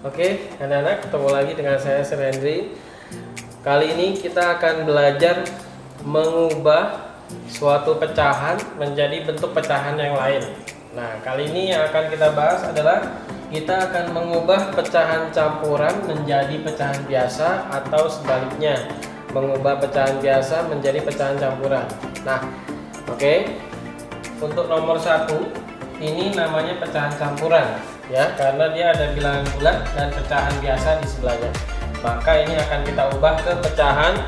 Oke, anak-anak, ketemu lagi dengan saya Sir Henry. Kali ini kita akan belajar mengubah suatu pecahan menjadi bentuk pecahan yang lain. Nah, kali ini yang akan kita bahas adalah kita akan mengubah pecahan campuran menjadi pecahan biasa atau sebaliknya, mengubah pecahan biasa menjadi pecahan campuran. Nah, oke. Untuk nomor 1, ini namanya pecahan campuran ya, karena dia ada bilangan bulat dan pecahan biasa di sebelahnya. Maka ini akan kita ubah ke pecahan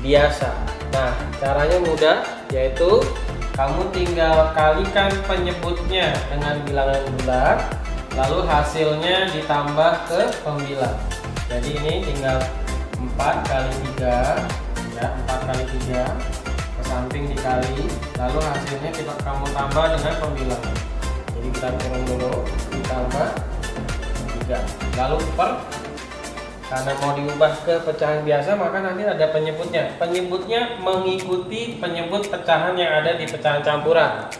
biasa. Nah, caranya mudah, yaitu kamu tinggal kalikan penyebutnya dengan bilangan bulat, lalu hasilnya ditambah ke pembilang. Jadi ini tinggal 4 kali 3 ya, 4 kali 3 ke samping dikali, lalu hasilnya kamu tambah dengan pembilang. Jadi kita turun dulu, ditambah 3, lalu per, karena mau diubah ke pecahan biasa maka nanti ada penyebutnya. Penyebutnya mengikuti penyebut pecahan yang ada di pecahan campuran.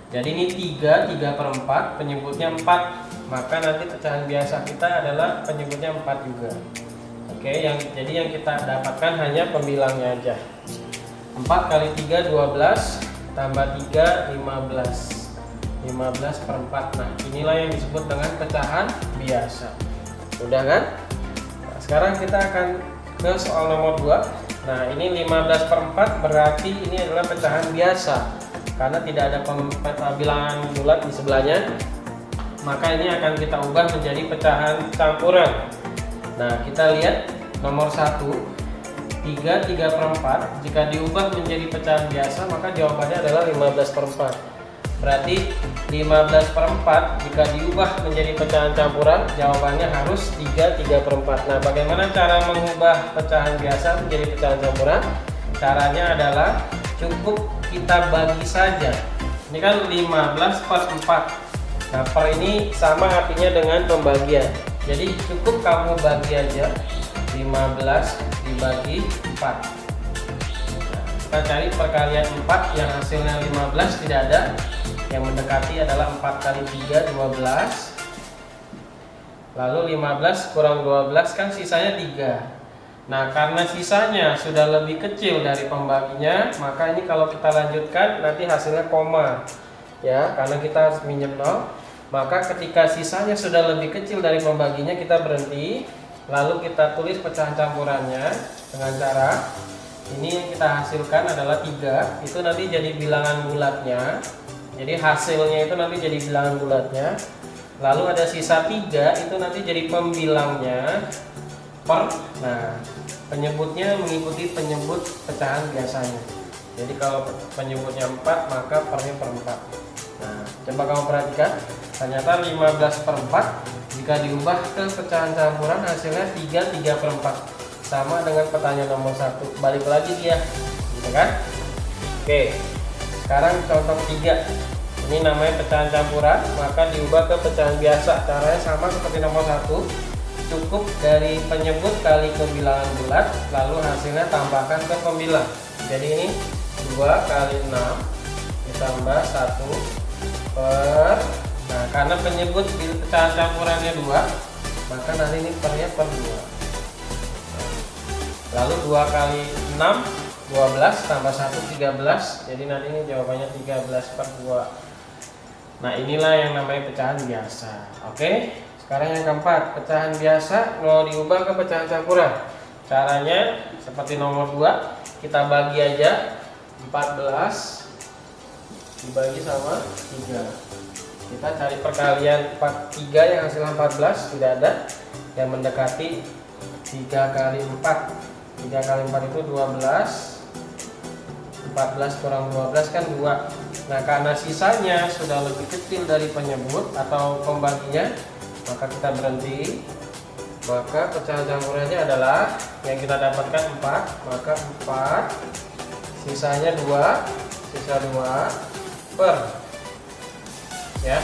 Jadi ini 3/4, penyebutnya 4, maka nanti pecahan biasa kita adalah penyebutnya 4 juga. Oke, jadi yang kita dapatkan hanya pembilangnya aja. 4 kali 3 12, tambah 3 15. 15/4. Nah, inilah yang disebut dengan pecahan biasa. Udah kan? Nah, sekarang kita akan ke soal nomor 2. Nah, ini 15/4 berarti ini adalah pecahan biasa karena tidak ada bilangan bulat di sebelahnya. Maka ini akan kita ubah menjadi pecahan campuran. Nah, kita lihat nomor 1, 3/4. Jika diubah menjadi pecahan biasa maka jawabannya adalah 15/4. Berarti 15/4 jika diubah menjadi pecahan campuran, jawabannya harus 3/4. Nah, bagaimana cara mengubah pecahan biasa menjadi pecahan campuran? Caranya adalah cukup kita bagi saja. Ini kan 15/4. Nah, per ini sama artinya dengan pembagian. Jadi cukup kamu bagi aja 15 dibagi 4. Nah, kita cari perkalian 4 yang hasilnya 15 tidak ada. Yang mendekati adalah 4 kali 3 12. Lalu 15 kurang 12 kan sisanya 3. Nah, karena sisanya sudah lebih kecil dari pembaginya, maka ini kalau kita lanjutkan nanti hasilnya koma. Ya, karena kita harus minjem 0. Maka ketika sisanya sudah lebih kecil dari pembaginya, kita berhenti. Lalu kita tulis pecahan campurannya dengan cara ini yang kita hasilkan adalah 3. Itu nanti jadi bilangan bulatnya. Jadi hasilnya itu nanti jadi bilangan bulatnya. Lalu ada sisa 3, itu nanti jadi pembilangnya per. Nah, penyebutnya mengikuti penyebut pecahan biasanya. Jadi kalau penyebutnya 4 maka pernya per 4. Nah, coba kamu perhatikan, ternyata 15/4 jika diubah ke pecahan campuran hasilnya 3/4, sama dengan pertanyaan nomor 1. Balik lagi dia, gitu kan? Oke, sekarang contoh 3. Ini namanya pecahan campuran, maka diubah ke pecahan biasa. Caranya sama seperti nomor 1. Cukup dari penyebut kali ke bilangan bulat, lalu hasilnya tambahkan ke pembilang. Jadi ini 2 kali 6 ditambah 1 per. Nah, karena penyebut di pecahan campurannya 2, maka nanti ini pernya per 2. Lalu 2 kali 6 12 tambah 1 13. Jadi nanti ini jawabannya 13/2. Nah, inilah yang namanya pecahan biasa. Oke, sekarang yang keempat, pecahan biasa mau diubah ke pecahan campuran. Caranya seperti nomor 2, kita bagi aja 14 dibagi sama 3. Kita cari perkalian 3 yang hasilnya 14 tidak ada. Yang mendekati 3 kali 4. 3 kali 4 itu 12. 14 kurang 12 kan 2. Nah, karena sisanya sudah lebih kecil dari penyebut atau pembaginya, maka kita berhenti. Maka pecahan campurannya adalah yang kita dapatkan 4, maka 4 sisanya 2, sisa 2 per, ya,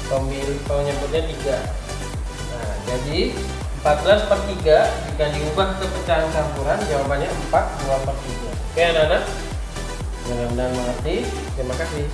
penyebutnya 3. Nah, jadi 14/3 jika diubah ke pecahan campuran, jawabannya 4 2/3. Oke, anak-anak, mudah-mudahan mengerti. Terima kasih.